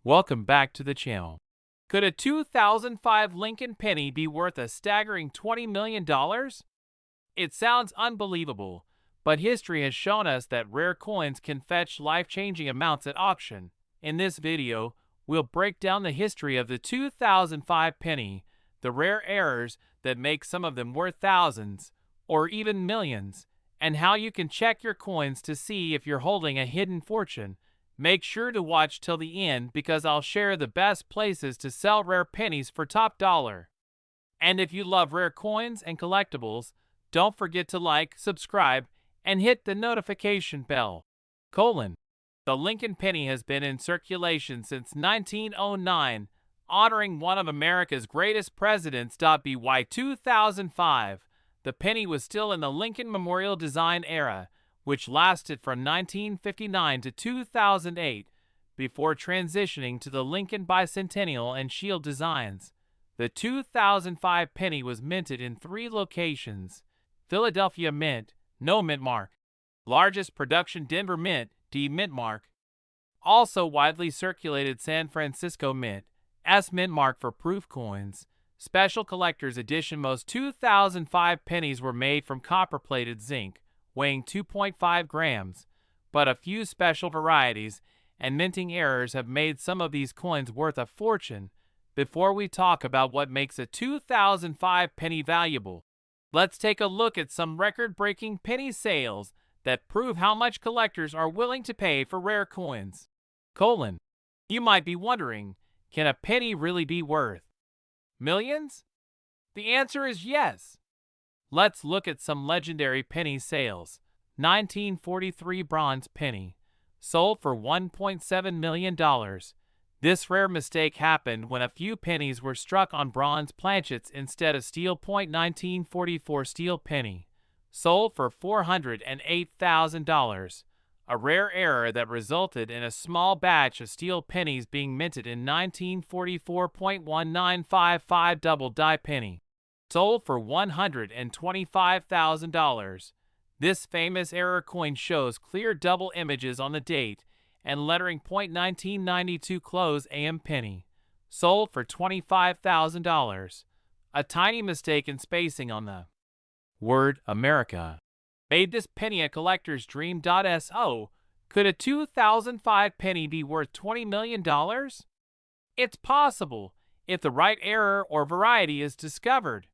Welcome back to the channel. Could a 2005 Lincoln penny be worth a staggering $20 million? It sounds unbelievable, but history has shown us that rare coins can fetch life-changing amounts at auction. In this video, we'll break down the history of the 2005 penny, the rare errors that make some of them worth thousands or even millions, and how you can check your coins to see if you're holding a hidden fortune. Make sure to watch till the end because I'll share the best places to sell rare pennies for top dollar. And if you love rare coins and collectibles, don't forget to like, subscribe, and hit the notification bell. The Lincoln penny has been in circulation since 1909, honoring one of America's greatest presidents. By 2005, the penny was still in the Lincoln Memorial design era, which lasted from 1959 to 2008, before transitioning to the Lincoln Bicentennial and Shield designs. The 2005 penny was minted in 3 locations: Philadelphia Mint, no mint mark; largest production Denver Mint, D mint mark; also widely circulated San Francisco Mint, S mint mark for proof coins. Special collector's edition. Most 2005 pennies were made from copper-plated zinc, weighing 2.5 grams, but a few special varieties and minting errors have made some of these coins worth a fortune. Before we talk about what makes a 2005 penny valuable, let's take a look at some record-breaking penny sales that prove how much collectors are willing to pay for rare coins. You might be wondering, can a penny really be worth millions? The answer is yes. Let's look at some legendary penny sales. 1943 bronze penny, sold for $1.7 million. This rare mistake happened when a few pennies were struck on bronze planchets instead of steel. 1944 steel penny, sold for $408,000. A rare error that resulted in a small batch of steel pennies being minted in 1944. 1955 double die penny, sold for $125,000. This famous error coin shows clear double images on the date and lettering. 1992 close AM penny, sold for $25,000. A tiny mistake in spacing on the word America made this penny a collector's dream. So, could a 2005 penny be worth $20 million? It's possible, if the right error or variety is discovered.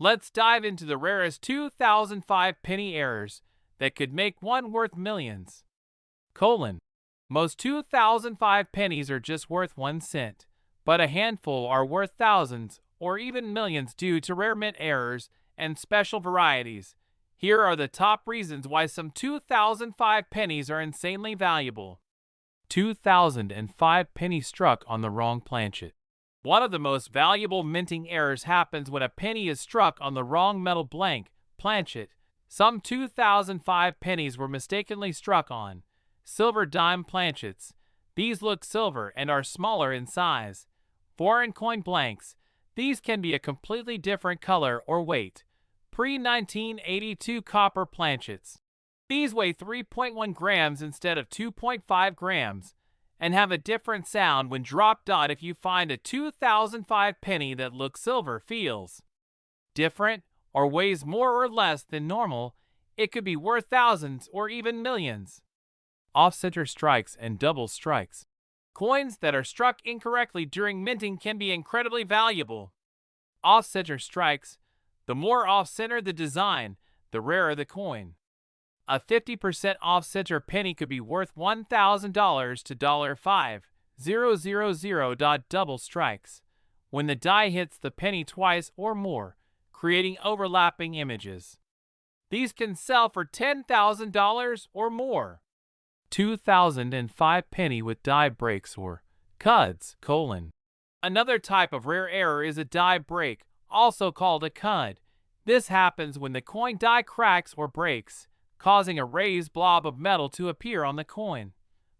Let's dive into the rarest 2005 penny errors that could make one worth millions. Most 2005 pennies are just worth 1 cent, but a handful are worth thousands or even millions due to rare mint errors and special varieties. Here are the top reasons why some 2005 pennies are insanely valuable. 2005 penny struck on the wrong planchet. One of the most valuable minting errors happens when a penny is struck on the wrong metal blank planchet. Some 2005 pennies were mistakenly struck on silver dime planchets. These look silver and are smaller in size. Foreign coin blanks. These can be a completely different color or weight. Pre-1982 copper planchets. These weigh 3.1 grams instead of 2.5 grams. And have a different sound when dropped. If you find a 2005 penny that looks silver, feels different, or weighs more or less than normal, it could be worth thousands or even millions. Off-center strikes and double strikes. Coins that are struck incorrectly during minting can be incredibly valuable. Off-center strikes. The more off-center the design, the rarer the coin. A 50% off-center penny could be worth $1,000 to $5,000. Double strikes. When the die hits the penny twice or more, creating overlapping images. These can sell for $10,000 or more. 2005 penny with die breaks or cuds. Another type of rare error is a die break, also called a cud. This happens when the coin die cracks or breaks, causing a raised blob of metal to appear on the coin.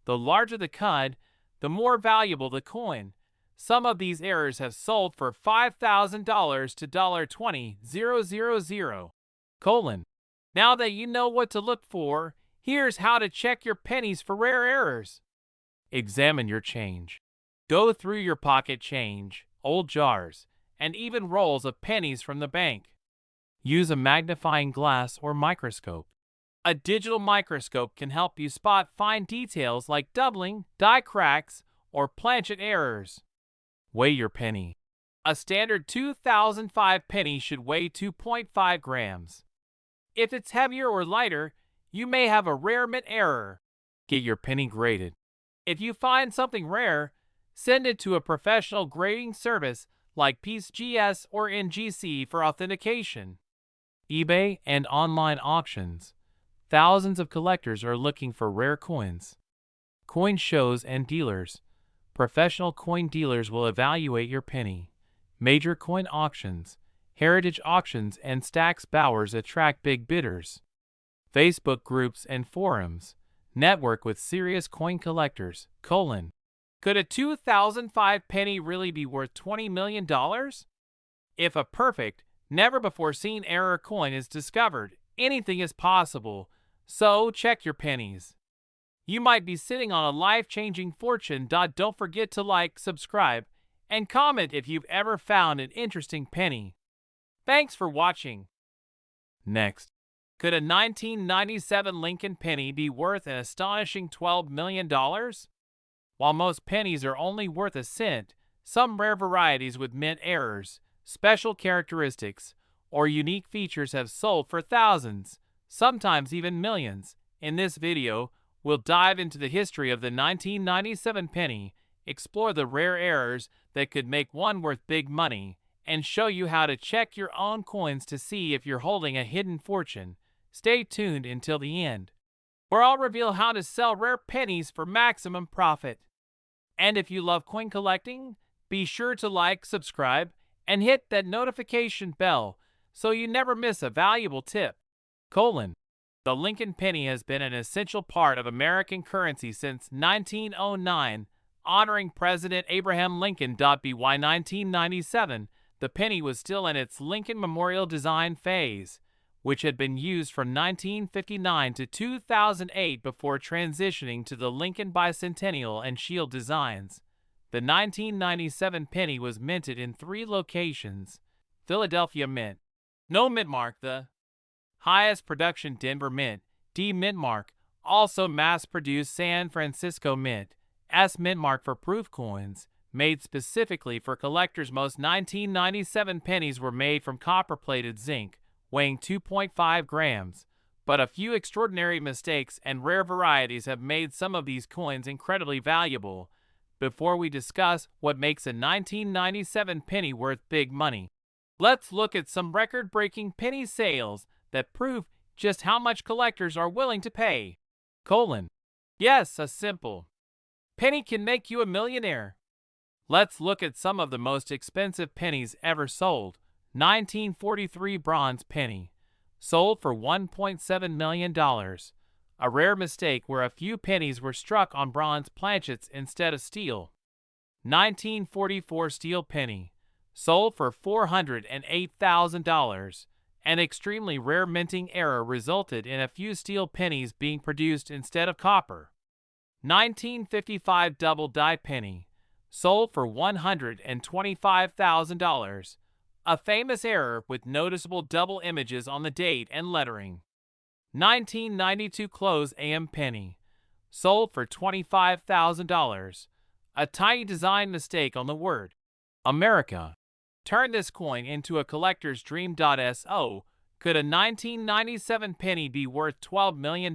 The larger the cud, the more valuable the coin. Some of these errors have sold for $5,000 to $20,000. Now that you know what to look for, here's how to check your pennies for rare errors. Examine your change. Go through your pocket change, old jars, and even rolls of pennies from the bank. Use a magnifying glass or microscope. A digital microscope can help you spot fine details like doubling, die cracks, or planchet errors. Weigh your penny. A standard 2005 penny should weigh 2.5 grams. If it's heavier or lighter, you may have a rare mint error. Get your penny graded. If you find something rare, send it to a professional grading service like PeaceGS or NGC for authentication. eBay and online auctions. Thousands of collectors are looking for rare coins. Coin shows and dealers. Professional coin dealers will evaluate your penny. Major coin auctions, heritage auctions, and stacks bowers attract big bidders. Facebook groups and forums. Network with serious coin collectors. Could a 2005 penny really be worth $20 million? If a perfect, never-before-seen error coin is discovered, anything is possible, so check your pennies. You might be sitting on a life-changing fortune. Don't forget to like, subscribe, and comment if you've ever found an interesting penny. Thanks for watching. Next, could a 1997 Lincoln penny be worth an astonishing $12 million? While most pennies are only worth a cent, some rare varieties with mint errors, special characteristics, or unique features have sold for thousands, sometimes even millions. In this video, we'll dive into the history of the 1997 penny, explore the rare errors that could make one worth big money, and show you how to check your own coins to see if you're holding a hidden fortune. Stay tuned until the end, where I'll reveal how to sell rare pennies for maximum profit. And if you love coin collecting, be sure to like, subscribe, and hit that notification bell so you never miss a valuable tip. The Lincoln penny has been an essential part of American currency since 1909, honoring President Abraham Lincoln. By 1997, the penny was still in its Lincoln Memorial design phase, which had been used from 1959 to 2008 before transitioning to the Lincoln Bicentennial and Shield designs. The 1997 penny was minted in 3 locations: Philadelphia Mint, No Mint Mark, the highest production Denver Mint, D Mint Mark, also mass-produced San Francisco Mint, S Mint Mark for proof coins, made specifically for collectors. Most 1997 pennies were made from copper-plated zinc, weighing 2.5 grams, but a few extraordinary mistakes and rare varieties have made some of these coins incredibly valuable. Before we discuss what makes a 1997 penny worth big money, let's look at some record-breaking penny sales that prove just how much collectors are willing to pay. Yes, a simple penny can make you a millionaire. Let's look at some of the most expensive pennies ever sold. 1943 bronze penny, sold for $1.7 million. A rare mistake where a few pennies were struck on bronze planchets instead of steel. 1944 steel penny, sold for $408,000. An extremely rare minting error resulted in a few steel pennies being produced instead of copper. 1955 double die penny, sold for $125,000. A famous error with noticeable double images on the date and lettering. 1992 close AM penny, sold for $25,000. A tiny design mistake on the word America turned this coin into a collector's dream. So, could a 1997 penny be worth $12 million?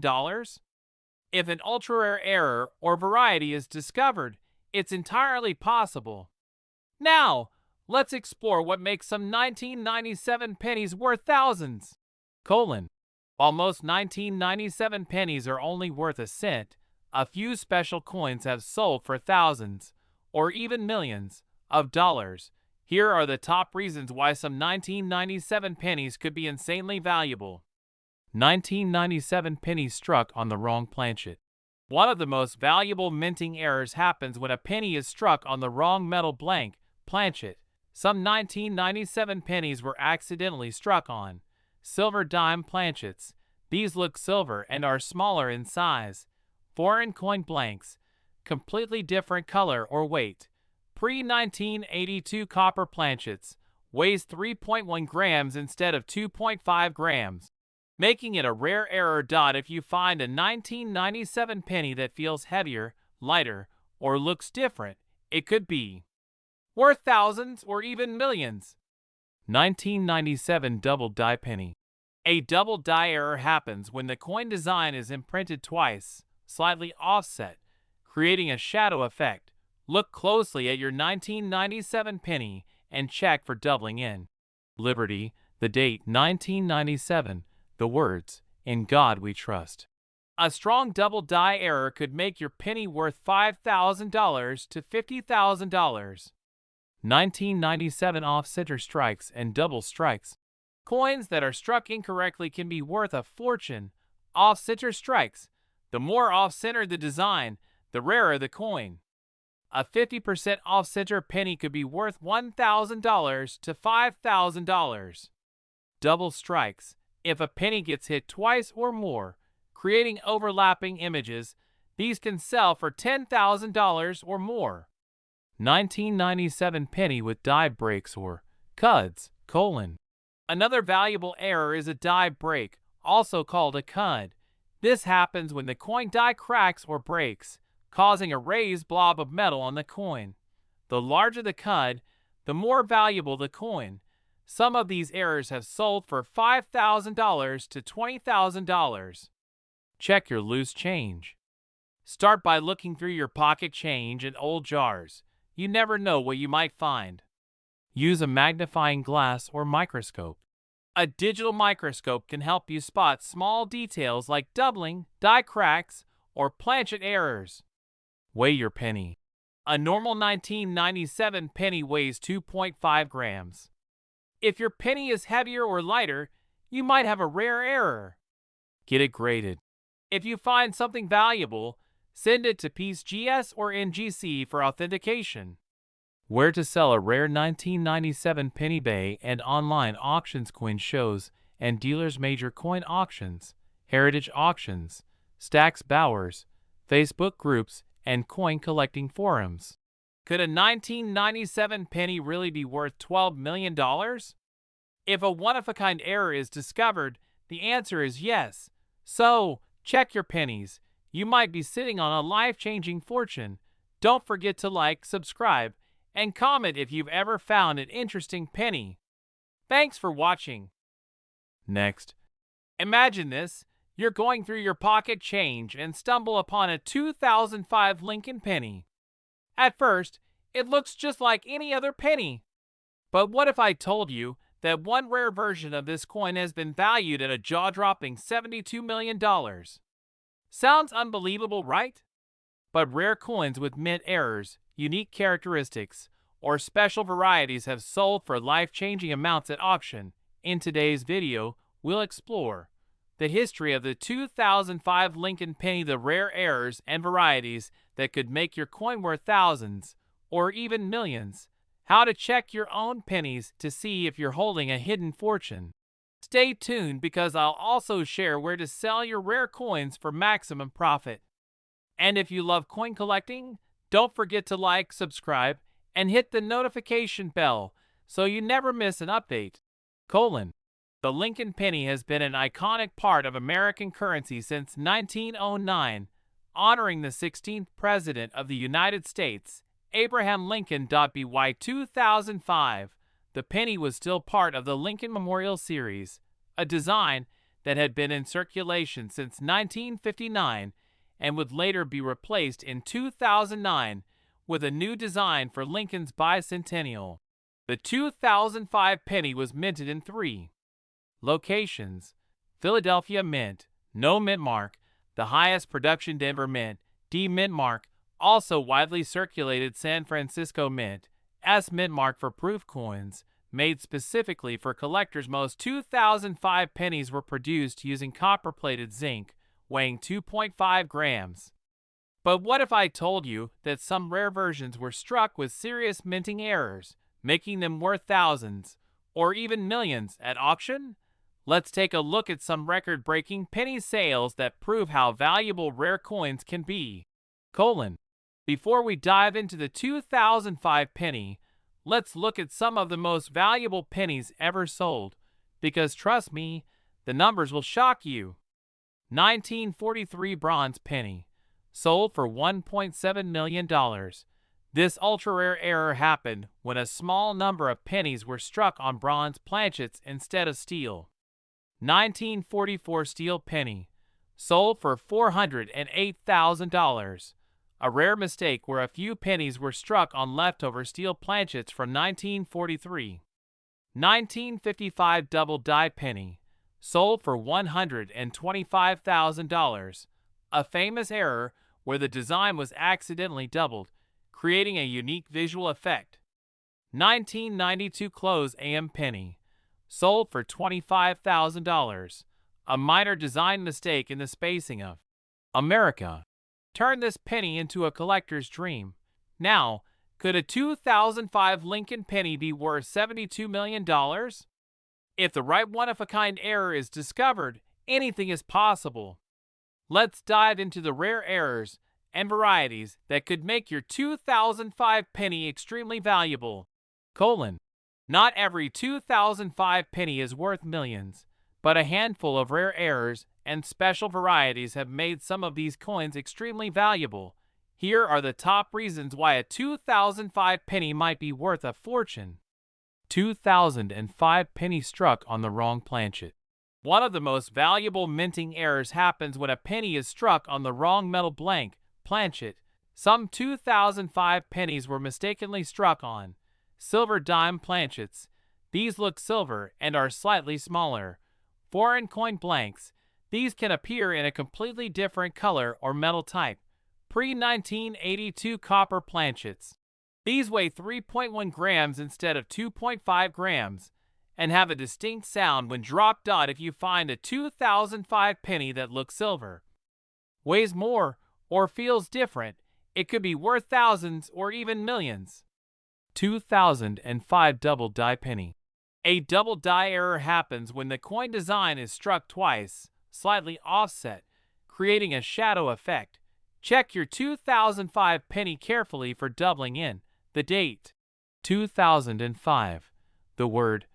If an ultra-rare error or variety is discovered, it's entirely possible. Now, let's explore what makes some 1997 pennies worth thousands. While most 1997 pennies are only worth a cent, a few special coins have sold for thousands, or even millions, of dollars. Here are the top reasons why some 1997 pennies could be insanely valuable. 1997 pennies struck on the wrong planchet. One of the most valuable minting errors happens when a penny is struck on the wrong metal blank planchet. Some 1997 pennies were accidentally struck on silver dime planchets. These look silver and are smaller in size. Foreign coin blanks, completely different color or weight. pre-1982 copper planchets, weighs 3.1 grams instead of 2.5 grams, making it a rare error. If you find a 1997 penny that feels heavier, lighter, or looks different, it could be worth thousands or even millions. 1997 double die penny. A double die error happens when the coin design is imprinted twice, slightly offset, creating a shadow effect. Look closely at your 1997 penny and check for doubling in. Liberty, the date 1997, the words, "In God we trust." A strong double die error could make your penny worth $5,000 to $50,000. 1997 off-center strikes and double strikes. Coins that are struck incorrectly can be worth a fortune. Off-center strikes. The more off-center the design, the rarer the coin. A 50% off-center penny could be worth $1,000 to $5,000. Double strikes. If a penny gets hit twice or more, creating overlapping images, these can sell for $10,000 or more. 1997 penny with die breaks or cuds, : Another valuable error is a die break, also called a cud. This happens when the coin die cracks or breaks, causing a raised blob of metal on the coin. The larger the cud, the more valuable the coin. Some of these errors have sold for $5,000 to $20,000. Check your loose change. Start by looking through your pocket change and old jars. You never know what you might find. Use a magnifying glass or microscope. A digital microscope can help you spot small details like doubling, die cracks, or planchet errors. Weigh your penny. A normal 1997 penny weighs 2.5 grams. If your penny is heavier or lighter, you might have a rare error. Get it graded. If you find something valuable, send it to PCGS or NGC for authentication. Where to sell a rare 1997 penny. Bay and online auctions, coin shows, and dealers. Major coin auctions, heritage auctions, Stacks Bowers, Facebook groups, and coin collecting forums. Could a 1997 penny really be worth $12 million? If a one-of-a-kind error is discovered, the answer is yes. So, check your pennies. You might be sitting on a life-changing fortune. Don't forget to like, subscribe, and comment if you've ever found an interesting penny. Thanks for watching. Next, imagine this. You're going through your pocket change and stumble upon a 2005 Lincoln penny. At first, it looks just like any other penny. But what if I told you that one rare version of this coin has been valued at a jaw-dropping $72 million? Sounds unbelievable, right? But rare coins with mint errors, unique characteristics, or special varieties have sold for life-changing amounts at auction. In today's video, we'll explore the history of the 2005 Lincoln penny, the rare errors and varieties that could make your coin worth thousands or even millions, how to check your own pennies to see if you're holding a hidden fortune. Stay tuned because I'll also share where to sell your rare coins for maximum profit. And if you love coin collecting, don't forget to like, subscribe, and hit the notification bell so you never miss an update. The Lincoln penny has been an iconic part of American currency since 1909, honoring the 16th President of the United States, Abraham Lincoln. By 2005, the penny was still part of the Lincoln Memorial Series, a design that had been in circulation since 1959 and would later be replaced in 2009 with a new design for Lincoln's bicentennial. The 2005 penny was minted in 3 locations: Philadelphia Mint, no mint mark; the highest production Denver Mint, D mint mark; also widely circulated San Francisco Mint, S mint mark for proof coins, made specifically for collectors. Most 2005 pennies were produced using copper-plated zinc, weighing 2.5 grams. But what if I told you that some rare versions were struck with serious minting errors, making them worth thousands or even millions at auction? Let's take a look at some record-breaking penny sales that prove how valuable rare coins can be. Before we dive into the 2005 penny, let's look at some of the most valuable pennies ever sold, because trust me, the numbers will shock you. 1943 bronze penny, sold for $1.7 million. This ultra-rare error happened when a small number of pennies were struck on bronze planchets instead of steel. 1944 steel penny, sold for $408,000. A rare mistake where a few pennies were struck on leftover steel planchets from 1943. 1955 double die penny, sold for $125,000. A famous error where the design was accidentally doubled, creating a unique visual effect. 1992 close AM penny, sold for $25,000. A minor design mistake in the spacing of America turned this penny into a collector's dream. Now, could a 2005 Lincoln penny be worth $72 million? If the right one-of-a-kind error is discovered, anything is possible. Let's dive into the rare errors and varieties that could make your 2005 penny extremely valuable. Not every 2005 penny is worth millions, but a handful of rare errors and special varieties have made some of these coins extremely valuable. Here are the top reasons why a 2005 penny might be worth a fortune. 2005 penny struck on the wrong planchet. One of the most valuable minting errors happens when a penny is struck on the wrong metal blank planchet. Some 2005 pennies were mistakenly struck on silver dime planchets. These look silver and are slightly smaller. Foreign coin blanks. These can appear in a completely different color or metal type. Pre-1982 copper planchets. These weigh 3.1 grams instead of 2.5 grams and have a distinct sound when dropped. If you find a 2005 penny that looks silver, weighs more, or feels different, it could be worth thousands or even millions. 2005 double die penny. A double die error happens when the coin design is struck twice, slightly offset, creating a shadow effect. Check your 2005 penny carefully for doubling in. The date, 2005. The word,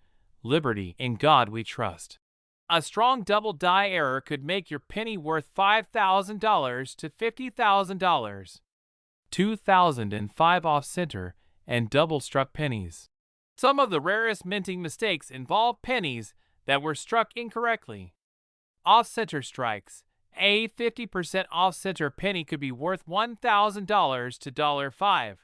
liberty, in God we trust. A strong double die error could make your penny worth $5,000 to $50,000. 2005 off-center and double-struck pennies. Some of the rarest minting mistakes involve pennies that were struck incorrectly. Off-center strikes. A 50% off-center penny could be worth $1,000 to $5,000.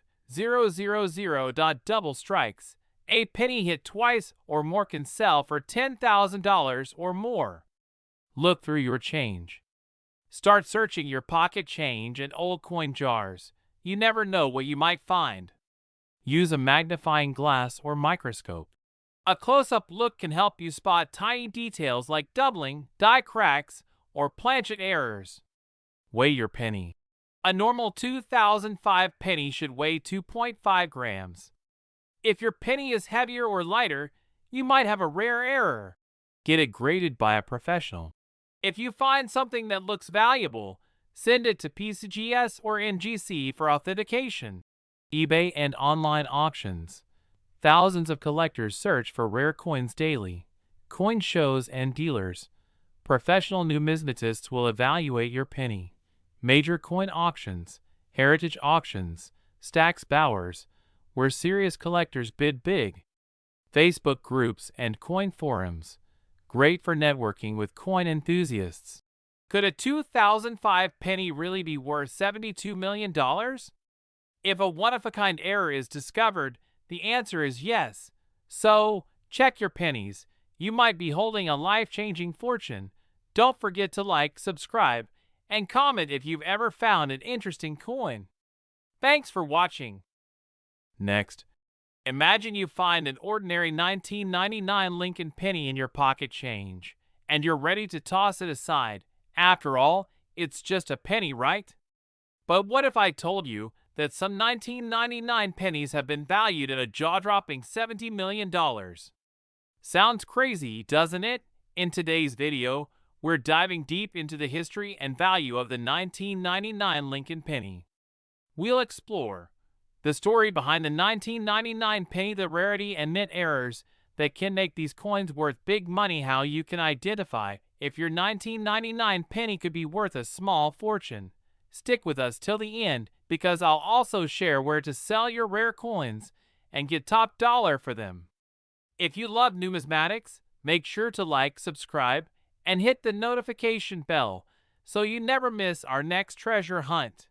Double strikes. A penny hit twice or more can sell for $10,000 or more. Look through your change. Start searching your pocket change and old coin jars. You never know what you might find. Use a magnifying glass or microscope. A close-up look can help you spot tiny details like doubling, die cracks, or planchet errors. Weigh your penny. A normal 2005 penny should weigh 2.5 grams. If your penny is heavier or lighter, you might have a rare error. Get it graded by a professional. If you find something that looks valuable, send it to PCGS or NGC for authentication. eBay and online auctions. Thousands of collectors search for rare coins daily. Coin shows and dealers. Professional numismatists will evaluate your penny. Major coin auctions, heritage auctions, Stax Bowers, where serious collectors bid big. Facebook groups and coin forums. Great for networking with coin enthusiasts. Could a 2005 penny really be worth $72 million? If a one-of-a-kind error is discovered, the answer is yes. So, check your pennies. You might be holding a life-changing fortune. Don't forget to like, subscribe, and comment if you've ever found an interesting coin. Thanks for watching. Next, imagine you find an ordinary 1999 Lincoln penny in your pocket change, and you're ready to toss it aside. After all, it's just a penny, right? But what if I told you that some 1999 pennies have been valued at a jaw-dropping $70 million? Sounds crazy, doesn't it? In today's video, we're diving deep into the history and value of the 1999 Lincoln penny. we'll explore the story behind the 1999 penny, the rarity and mint errors that can make these coins worth big money, how you can identify if your 1999 penny could be worth a small fortune. Stick with us till the end, because I'll also share where to sell your rare coins and get top dollar for them. If you love numismatics, make sure to like, subscribe, and hit the notification bell so you never miss our next treasure hunt.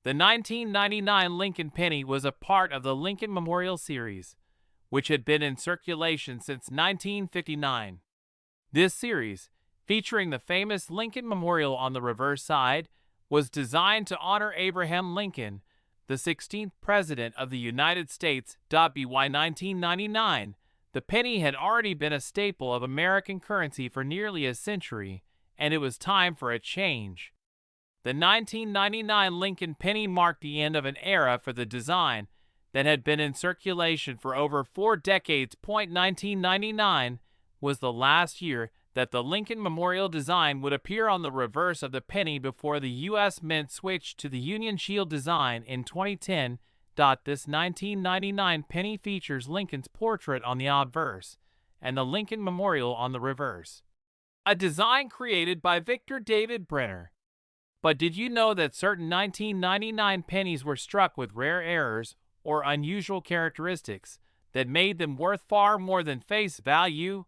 The 1999 Lincoln penny was a part of the Lincoln Memorial series, which had been in circulation since 1959. This series, featuring the famous Lincoln Memorial on the reverse side, was designed to honor Abraham Lincoln, the 16th President of the United States. By 1999, the penny had already been a staple of American currency for nearly a century, and it was time for a change. The 1999 Lincoln penny marked the end of an era for the design that had been in circulation for over 4 decades. 1999 was the last year that the Lincoln Memorial design would appear on the reverse of the penny before the U.S. Mint switched to the Union Shield design in 2010. This 1999 penny features Lincoln's portrait on the obverse and the Lincoln Memorial on the reverse, a design created by Victor David Brenner. But did you know that certain 1999 pennies were struck with rare errors or unusual characteristics that made them worth far more than face value?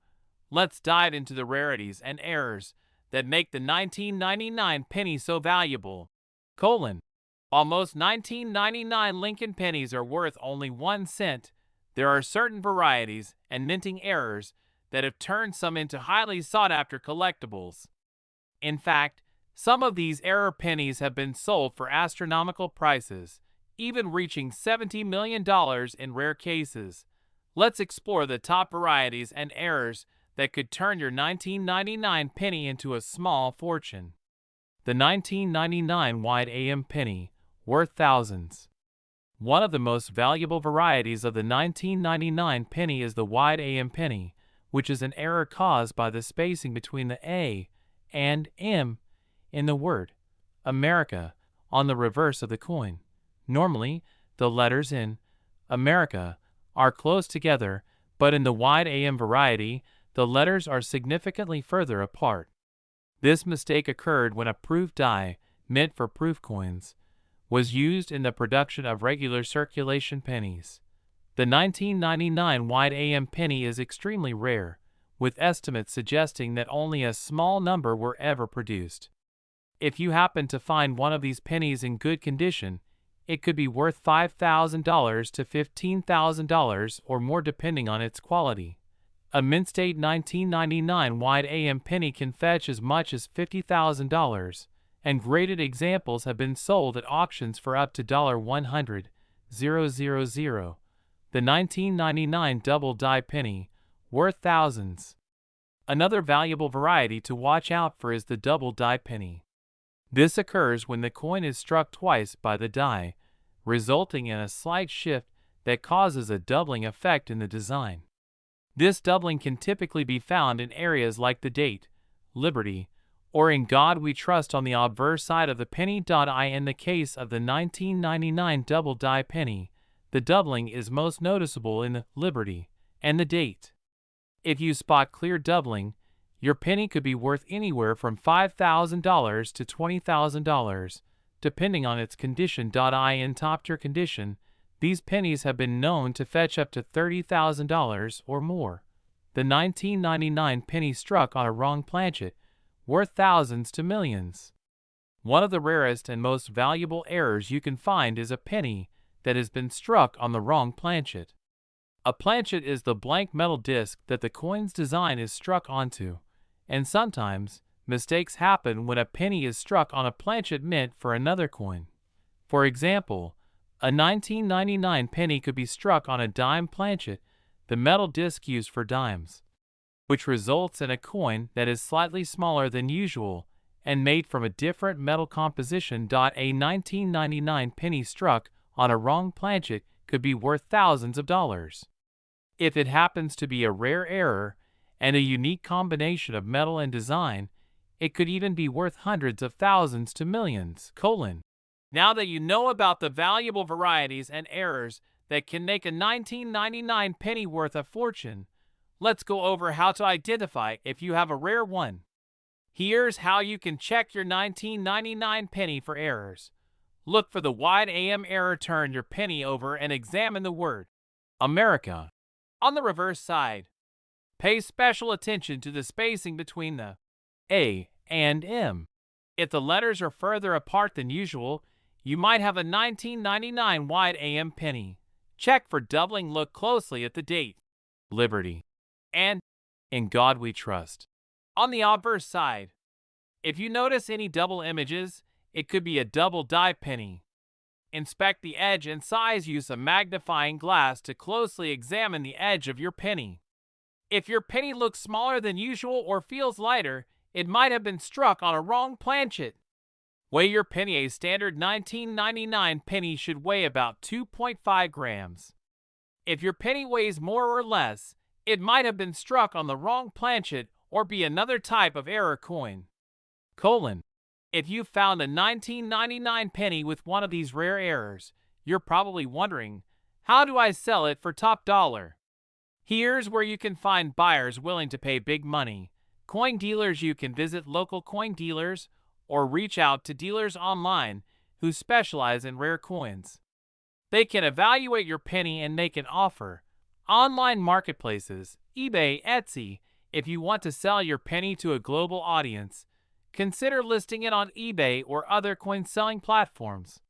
Let's dive into the rarities and errors that make the 1999 penny so valuable. While most 1999 Lincoln pennies are worth only 1 cent, there are certain varieties and minting errors that have turned some into highly sought-after collectibles. In fact, some of these error pennies have been sold for astronomical prices, even reaching $70 million in rare cases. Let's explore the top varieties and errors that could turn your 1999 penny into a small fortune. The 1999 wide AM penny, worth thousands. One of the most valuable varieties of the 1999 penny is the wide AM penny, which is an error caused by the spacing between the A and M in the word America on the reverse of the coin. Normally, the letters in America are close together, but in the wide AM variety, the letters are significantly further apart. This mistake occurred when a proof die, meant for proof coins, was used in the production of regular circulation pennies. The 1999 wide AM penny is extremely rare, with estimates suggesting that only a small number were ever produced. If you happen to find one of these pennies in good condition, it could be worth $5,000 to $15,000 or more depending on its quality. A mint state 1999 wide AM penny can fetch as much as $50,000, and graded examples have been sold at auctions for up to $100,000. The 1999 double die penny, worth thousands. Another valuable variety to watch out for is the double die penny. This occurs when the coin is struck twice by the die, resulting in a slight shift that causes a doubling effect in the design. This doubling can typically be found in areas like the date, Liberty, or in God We Trust on the obverse side of the penny. In the case of the 1999 double die penny, the doubling is most noticeable in the Liberty and the date. If you spot clear doubling, your penny could be worth anywhere from $5,000 to $20,000, depending on its condition. In top-tier condition, these pennies have been known to fetch up to $30,000 or more. The 1999 penny struck on a wrong planchet, worth thousands to millions. One of the rarest and most valuable errors you can find is a penny that has been struck on the wrong planchet. A planchet is the blank metal disc that the coin's design is struck onto, and sometimes mistakes happen when a penny is struck on a planchet meant for another coin. For example, a 1999 penny could be struck on a dime planchet, the metal disc used for dimes, which results in a coin that is slightly smaller than usual and made from a different metal composition. A 1999 penny struck on a wrong planchet could be worth thousands of dollars. If it happens to be a rare error and a unique combination of metal and design, it could even be worth hundreds of thousands to millions. Now that you know about the valuable varieties and errors that can make a 1999 penny worth a fortune, let's go over how to identify if you have a rare one. Here's how you can check your 1999 penny for errors. Look for the wide AM error, turn your penny over and examine the word America. On the reverse side, pay special attention to the spacing between the A and M. If the letters are further apart than usual, you might have a 1999 wide AM penny. Check for doubling, look closely at the date, Liberty, and In God We Trust. On the obverse side, if you notice any double images, it could be a double die penny. Inspect the edge and size. Use a magnifying glass to closely examine the edge of your penny. If your penny looks smaller than usual or feels lighter, it might have been struck on a wrong planchet. Weigh your penny. A standard 1999 penny should weigh about 2.5 grams. If your penny weighs more or less, it might have been struck on the wrong planchet or be another type of error coin. If you found a 1999 penny with one of these rare errors, you're probably wondering, how do I sell it for top dollar? Here's where you can find buyers willing to pay big money. Coin dealers. You can visit local coin dealers or reach out to dealers online who specialize in rare coins. They can evaluate your penny and make an offer. Online marketplaces, eBay, Etsy. If you want to sell your penny to a global audience, consider listing it on eBay or other coin selling platforms.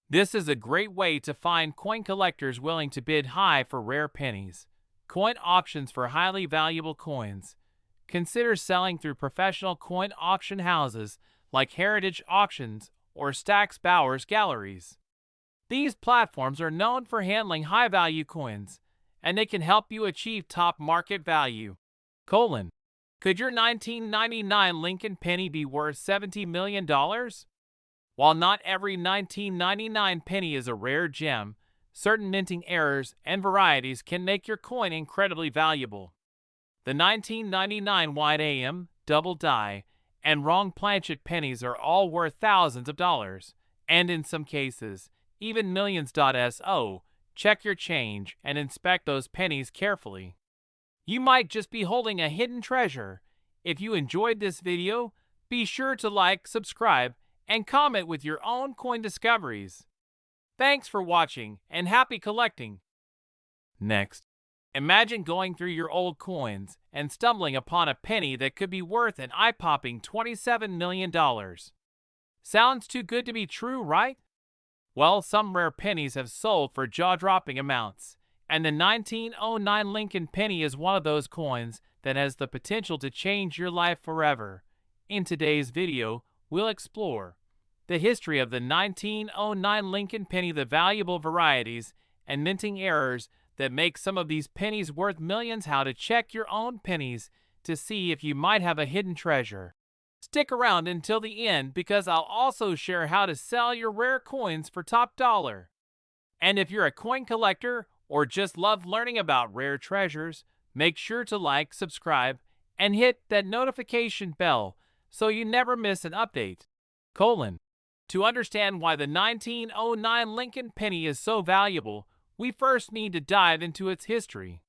This is a great way to find coin collectors willing to bid high for rare pennies. Coin auctions for highly valuable coins. Consider selling through professional coin auction houses like Heritage Auctions or Stack's Bowers Galleries. These platforms are known for handling high-value coins, and they can help you achieve top market value. Could your 1999 Lincoln penny be worth $70 million? While not every 1999 penny is a rare gem, certain minting errors and varieties can make your coin incredibly valuable. The 1999 wide AM, double die, and wrong planchet pennies are all worth thousands of dollars, and in some cases, even millions. So, check your change and inspect those pennies carefully. You might just be holding a hidden treasure. If you enjoyed this video, be sure to like, subscribe, and comment with your own coin discoveries. Thanks for watching and happy collecting. Next, imagine going through your old coins and stumbling upon a penny that could be worth an eye-popping $27 million. Sounds too good to be true, right? Well, some rare pennies have sold for jaw-dropping amounts, and the 1909 Lincoln penny is one of those coins that has the potential to change your life forever. In today's video, we'll explore the history of the 1909 Lincoln penny, the valuable varieties and minting errors that make some of these pennies worth millions, how to check your own pennies to see if you might have a hidden treasure. Stick around until the end because I'll also share how to sell your rare coins for top dollar. And if you're a coin collector or just love learning about rare treasures, make sure to like, subscribe, and hit that notification bell so you never miss an update. To understand why the 1909 Lincoln penny is so valuable, we first need to dive into its history.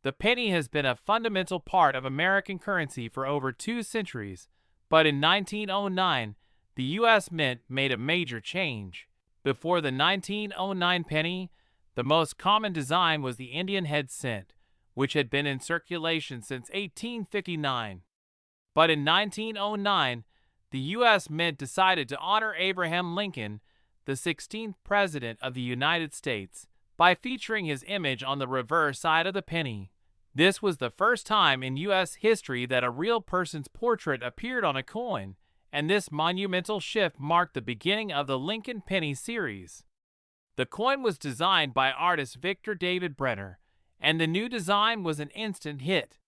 The penny has been a fundamental part of American currency for over 2 centuries, but in 1909, the U.S. Mint made a major change. Before the 1909 penny, the most common design was the Indian head cent, which had been in circulation since 1859. But in 1909, the U.S. Mint decided to honor Abraham Lincoln, the 16th President of the United States, by featuring his image on the reverse side of the penny. This was the first time in U.S. history that a real person's portrait appeared on a coin, and this monumental shift marked the beginning of the Lincoln penny series. The coin was designed by artist Victor David Brenner, and the new design was an instant hit.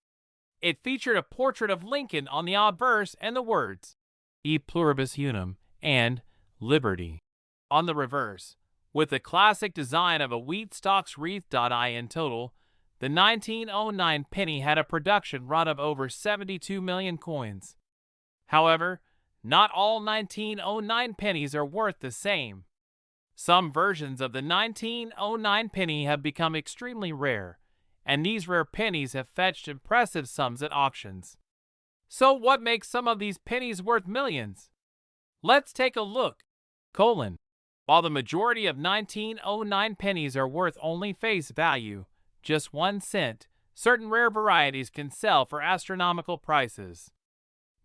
It featured a portrait of Lincoln on the obverse and the words, E pluribus unum, and Liberty on the reverse. With the classic design of a wheat stalks wreath. In total, the 1909 penny had a production run of over 72 million coins. However, not all 1909 pennies are worth the same. Some versions of the 1909 penny have become extremely rare, and these rare pennies have fetched impressive sums at auctions. So what makes some of these pennies worth millions? Let's take a look. While the majority of 1909 pennies are worth only face value, just 1 cent, certain rare varieties can sell for astronomical prices.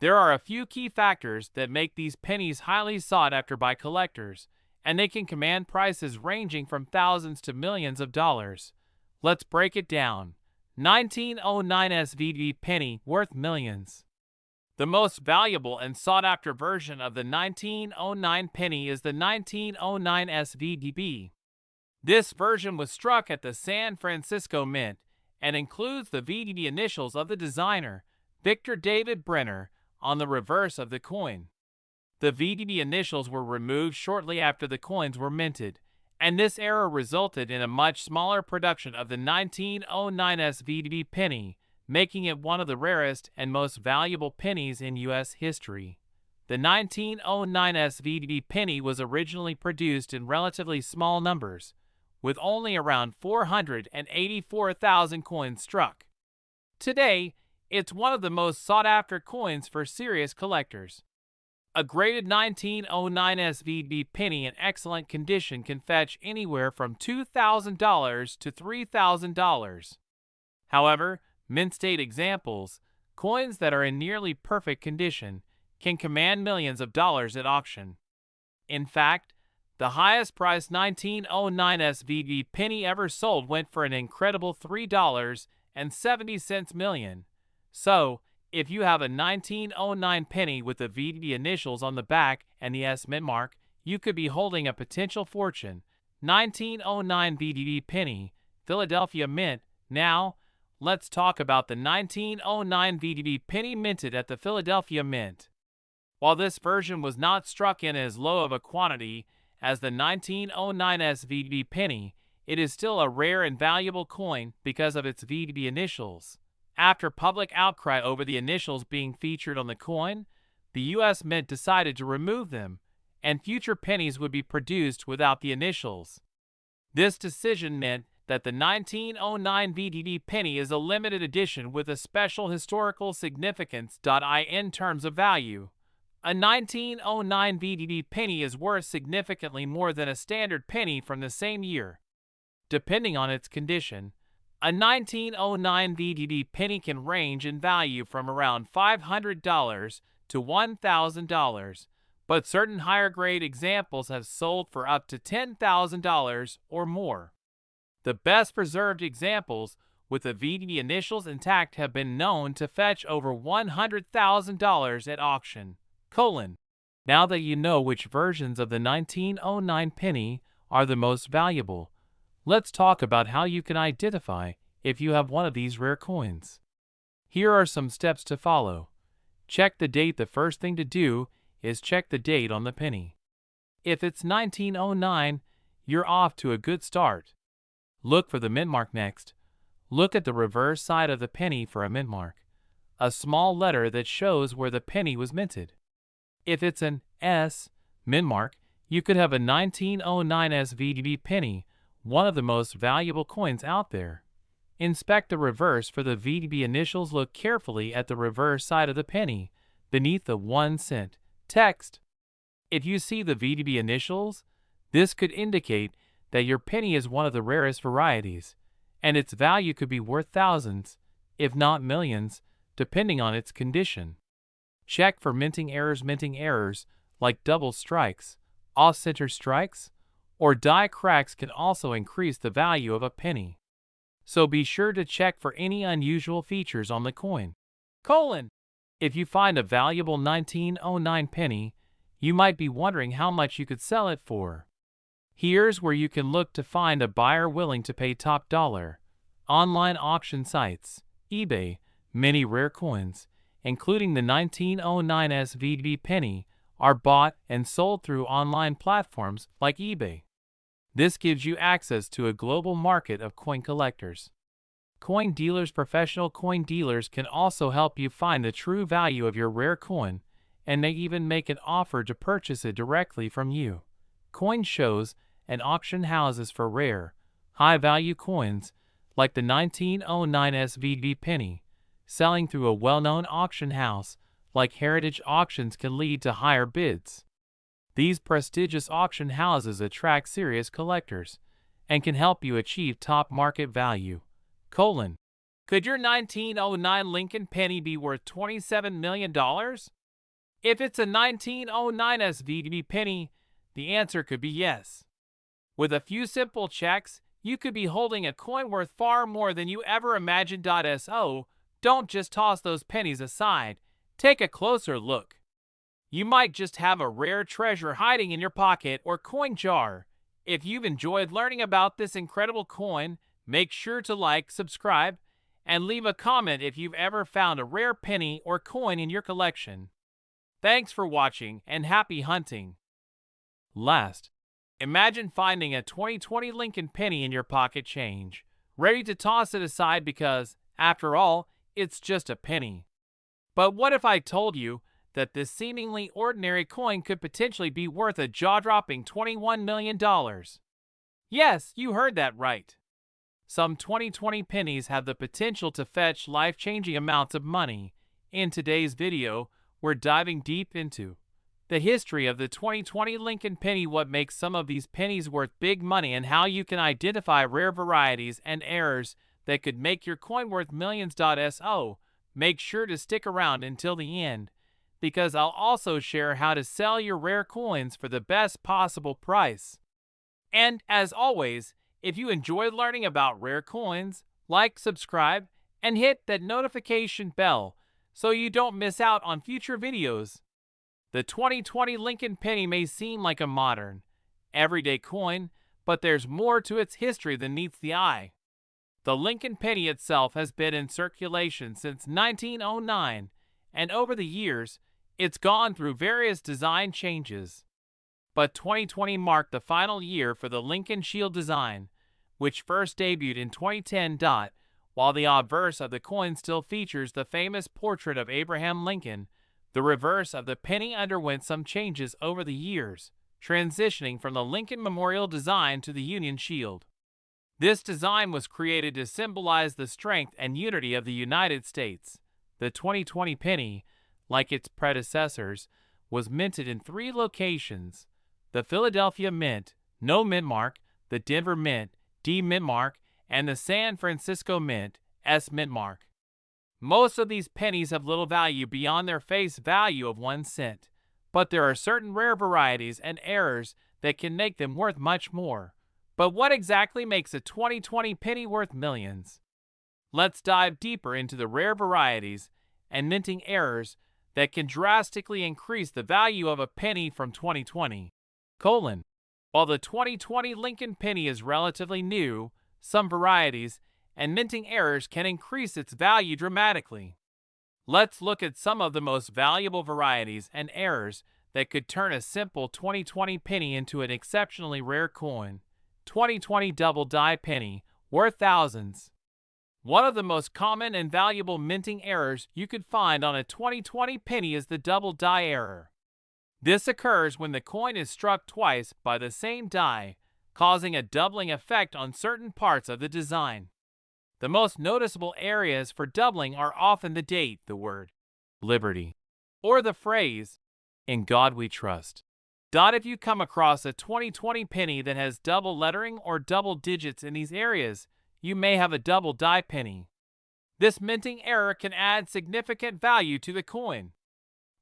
There are a few key factors that make these pennies highly sought after by collectors, and they can command prices ranging from thousands to millions of dollars. Let's break it down. 1909 SVD penny worth millions. The most valuable and sought-after version of the 1909 penny is the 1909 SVDB. This version was struck at the San Francisco Mint and includes the VDB initials of the designer, Victor David Brenner, on the reverse of the coin. The VDB initials were removed shortly after the coins were minted, and this error resulted in a much smaller production of the 1909 SVDB penny, making it one of the rarest and most valuable pennies in U.S. history. The 1909 SVDB penny was originally produced in relatively small numbers, with only around 484,000 coins struck. Today, it's one of the most sought-after coins for serious collectors. A graded 1909 SVB penny in excellent condition can fetch anywhere from $2,000 to $3,000. However, mint-state examples, coins that are in nearly perfect condition, can command millions of dollars at auction. In fact, the highest-priced 1909 SVB penny ever sold went for an incredible $3.70 million. So, if you have a 1909 penny with the VDB initials on the back and the S mint mark, you could be holding a potential fortune. 1909 VDB penny, Philadelphia Mint. Now, let's talk about the 1909 VDB penny minted at the Philadelphia Mint. While this version was not struck in as low of a quantity as the 1909 SVB penny, it is still a rare and valuable coin because of its VDB initials. After public outcry over the initials being featured on the coin, the U.S. Mint decided to remove them, and future pennies would be produced without the initials. This decision meant that the 1909 VDB penny is a limited edition with a special historical significance. In terms of value, a 1909 VDB penny is worth significantly more than a standard penny from the same year. Depending on its condition, a 1909 VDB penny can range in value from around $500 to $1,000, but certain higher-grade examples have sold for up to $10,000 or more. The best preserved examples with the VDB initials intact have been known to fetch over $100,000 at auction. Now that you know which versions of the 1909 penny are the most valuable, let's talk about how you can identify if you have one of these rare coins. Here are some steps to follow. Check the date. The first thing to do is check the date on the penny. If it's 1909, you're off to a good start. Look for the mint mark next. Look at the reverse side of the penny for a mint mark, a small letter that shows where the penny was minted. If it's an S mint mark, you could have a 1909 SVDB penny, one of the most valuable coins out there. Inspect the reverse for the VDB initials. Look carefully at the reverse side of the penny, beneath the 1 cent text. If you see the VDB initials, this could indicate that your penny is one of the rarest varieties, and its value could be worth thousands, if not millions, depending on its condition. Check for minting errors like double strikes, off-center strikes, or die cracks can also increase the value of a penny. So be sure to check for any unusual features on the coin. If you find a valuable 1909 penny, you might be wondering how much you could sell it for. Here's where you can look to find a buyer willing to pay top dollar. Online auction sites, eBay, many rare coins, including the 1909 SVB penny, are bought and sold through online platforms like eBay. This gives you access to a global market of coin collectors. Coin dealers. Professional coin dealers can also help you find the true value of your rare coin and may even make an offer to purchase it directly from you. Coin shows and auction houses for rare, high-value coins like the 1909 SVD penny, selling through a well-known auction house like Heritage Auctions can lead to higher bids. These prestigious auction houses attract serious collectors and can help you achieve top market value. Could your 1909 Lincoln penny be worth $27 million? If it's a 1909 SVD penny, the answer could be yes. With a few simple checks, you could be holding a coin worth far more than you ever imagined. So, don't just toss those pennies aside. Take a closer look. You might just have a rare treasure hiding in your pocket or coin jar. If you've enjoyed learning about this incredible coin, make sure to like, subscribe, and leave a comment if you've ever found a rare penny or coin in your collection. Thanks for watching and happy hunting. Last, imagine finding a 2020 Lincoln penny in your pocket change, ready to toss it aside because, after all, it's just a penny. But what if I told you that this seemingly ordinary coin could potentially be worth a jaw-dropping $21 million? Yes, you heard that right. Some 2020 pennies have the potential to fetch life-changing amounts of money. In today's video, we're diving deep into the history of the 2020 Lincoln penny, what makes some of these pennies worth big money, and how you can identify rare varieties and errors that could make your coin worth millions. So, make sure to stick around until the end, because I'll also share how to sell your rare coins for the best possible price. And as always, if you enjoyed learning about rare coins, like, subscribe, and hit that notification bell so you don't miss out on future videos. The 2020 Lincoln penny may seem like a modern, everyday coin, but there's more to its history than meets the eye. The Lincoln penny itself has been in circulation since 1909, and over the years, it's gone through various design changes. But 2020 marked the final year for the Lincoln Shield design, which first debuted in 2010. While the obverse of the coin still features the famous portrait of Abraham Lincoln, the reverse of the penny underwent some changes over the years, transitioning from the Lincoln Memorial design to the Union Shield. This design was created to symbolize the strength and unity of the United States. The 2020 penny, like its predecessors, was minted in 3 locations: the Philadelphia Mint, No Mint Mark, the Denver Mint, D Mint Mark, and the San Francisco Mint, S Mint Mark. Most of these pennies have little value beyond their face value of 1 cent, but there are certain rare varieties and errors that can make them worth much more. But what exactly makes a 2020 penny worth millions? Let's dive deeper into the rare varieties and minting errors that can drastically increase the value of a penny from 2020. While the 2020 Lincoln penny is relatively new, some varieties and minting errors can increase its value dramatically. Let's look at some of the most valuable varieties and errors that could turn a simple 2020 penny into an exceptionally rare coin. 2020 double die penny, worth thousands. One of the most common and valuable minting errors you could find on a 2020 penny is the double die error. This occurs when the coin is struck twice by the same die, causing a doubling effect on certain parts of the design. The most noticeable areas for doubling are often the date, the word liberty, or the phrase, "In God we trust." If you come across a 2020 penny that has double lettering or double digits in these areas, you may have a double die penny. This minting error can add significant value to the coin.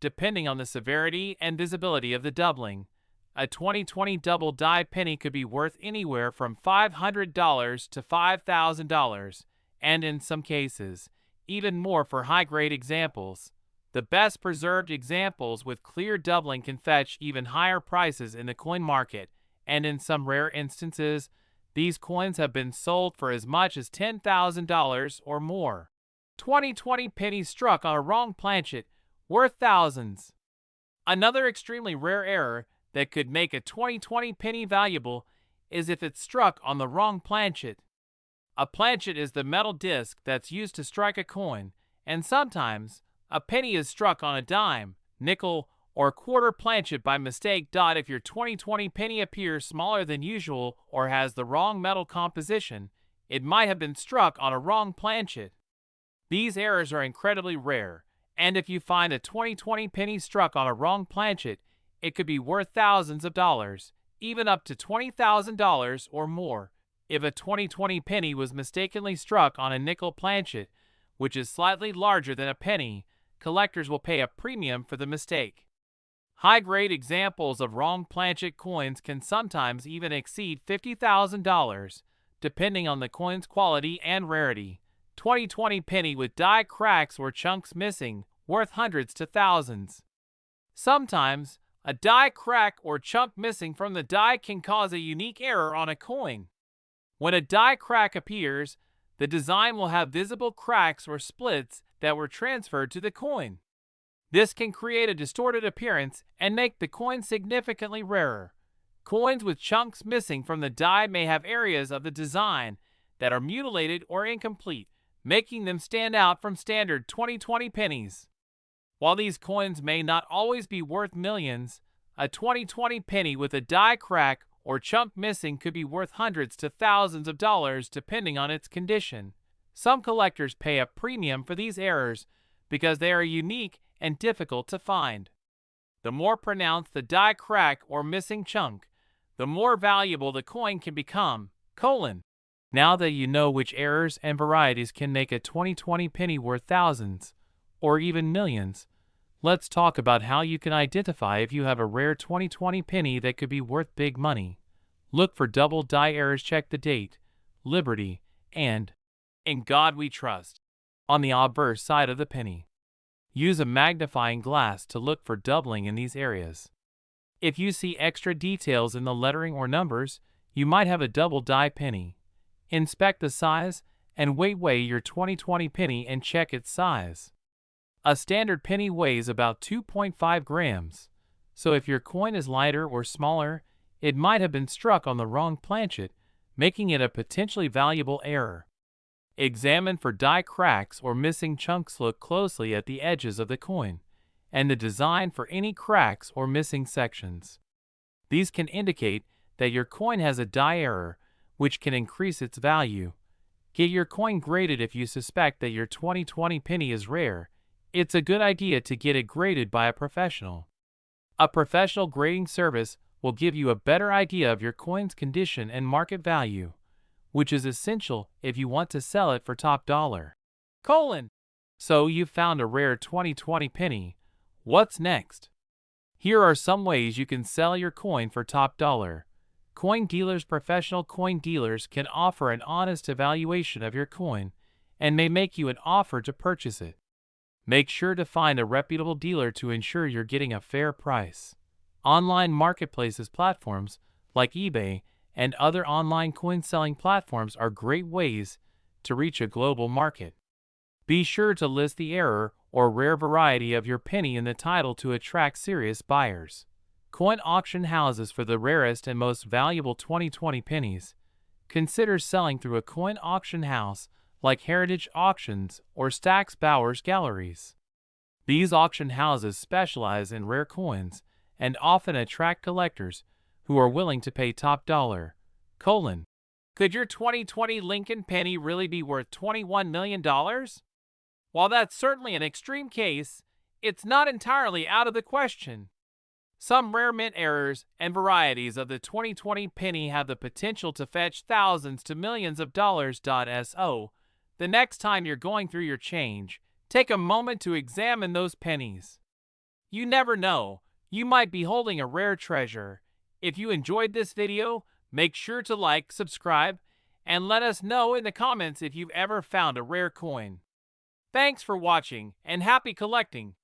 Depending on the severity and visibility of the doubling, a 2020 double die penny could be worth anywhere from $500 to $5,000, and in some cases, even more for high-grade examples. The best preserved examples with clear doubling can fetch even higher prices in the coin market, and in some rare instances, these coins have been sold for as much as $10,000 or more. 2020 penny struck on a wrong planchet, worth thousands. Another extremely rare error that could make a 2020 penny valuable is if it's struck on the wrong planchet. A planchet is the metal disc that's used to strike a coin, and sometimes a penny is struck on a dime, nickel, or quarter planchet by mistake. If your 2020 penny appears smaller than usual or has the wrong metal composition, it might have been struck on a wrong planchet. These errors are incredibly rare, and if you find a 2020 penny struck on a wrong planchet, it could be worth thousands of dollars, even up to $20,000 or more. If a 2020 penny was mistakenly struck on a nickel planchet, which is slightly larger than a penny, collectors will pay a premium for the mistake. High-grade examples of wrong planchet coins can sometimes even exceed $50,000, depending on the coin's quality and rarity. 2020 penny with die cracks or chunks missing, worth hundreds to thousands. Sometimes, a die crack or chunk missing from the die can cause a unique error on a coin. When a die crack appears, the design will have visible cracks or splits that were transferred to the coin. This can create a distorted appearance and make the coin significantly rarer. Coins with chunks missing from the die may have areas of the design that are mutilated or incomplete, making them stand out from standard 2020 pennies. While these coins may not always be worth millions, a 2020 penny with a die crack or chunk missing could be worth hundreds to thousands of dollars depending on its condition. Some collectors pay a premium for these errors because they are unique and difficult to find. The more pronounced the die crack or missing chunk, the more valuable the coin can become. Now that you know which errors and varieties can make a 2020 penny worth thousands, or even millions, let's talk about how you can identify if you have a rare 2020 penny that could be worth big money. Look for double die errors, check the date, Liberty, and In God We Trust on the obverse side of the penny. Use a magnifying glass to look for doubling in these areas. If you see extra details in the lettering or numbers, you might have a double die penny. Inspect the size and weigh your 2020 penny and check its size. A standard penny weighs about 2.5 grams, so if your coin is lighter or smaller, it might have been struck on the wrong planchet, making it a potentially valuable error. Examine for die cracks or missing chunks. Look closely at the edges of the coin and the design for any cracks or missing sections. These can indicate that your coin has a die error, which can increase its value. Get your coin graded. If you suspect that your 2020 penny is rare, it's a good idea to get it graded by a professional. A professional grading service will give you a better idea of your coin's condition and market value, which is essential if you want to sell it for top dollar. So you've found a rare 2020 penny. What's next? Here are some ways you can sell your coin for top dollar. Coin dealers. Professional coin dealers can offer an honest evaluation of your coin and may make you an offer to purchase it. Make sure to find a reputable dealer to ensure you're getting a fair price. Online marketplaces platforms like eBay and other online coin selling platforms are great ways to reach a global market. Be sure to list the error or rare variety of your penny in the title to attract serious buyers. Coin auction houses. For the rarest and most valuable 2020 pennies, consider selling through a coin auction house like Heritage Auctions or Stack's Bowers Galleries. These auction houses specialize in rare coins and often attract collectors who are willing to pay top dollar. Could your 2020 Lincoln penny really be worth $21 million? While that's certainly an extreme case, it's not entirely out of the question. Some rare mint errors and varieties of the 2020 penny have the potential to fetch thousands to millions of dollars. So, the next time you're going through your change, take a moment to examine those pennies. You never know, you might be holding a rare treasure. If you enjoyed this video, make sure to like, subscribe, and let us know in the comments if you've ever found a rare coin. Thanks for watching, and happy collecting!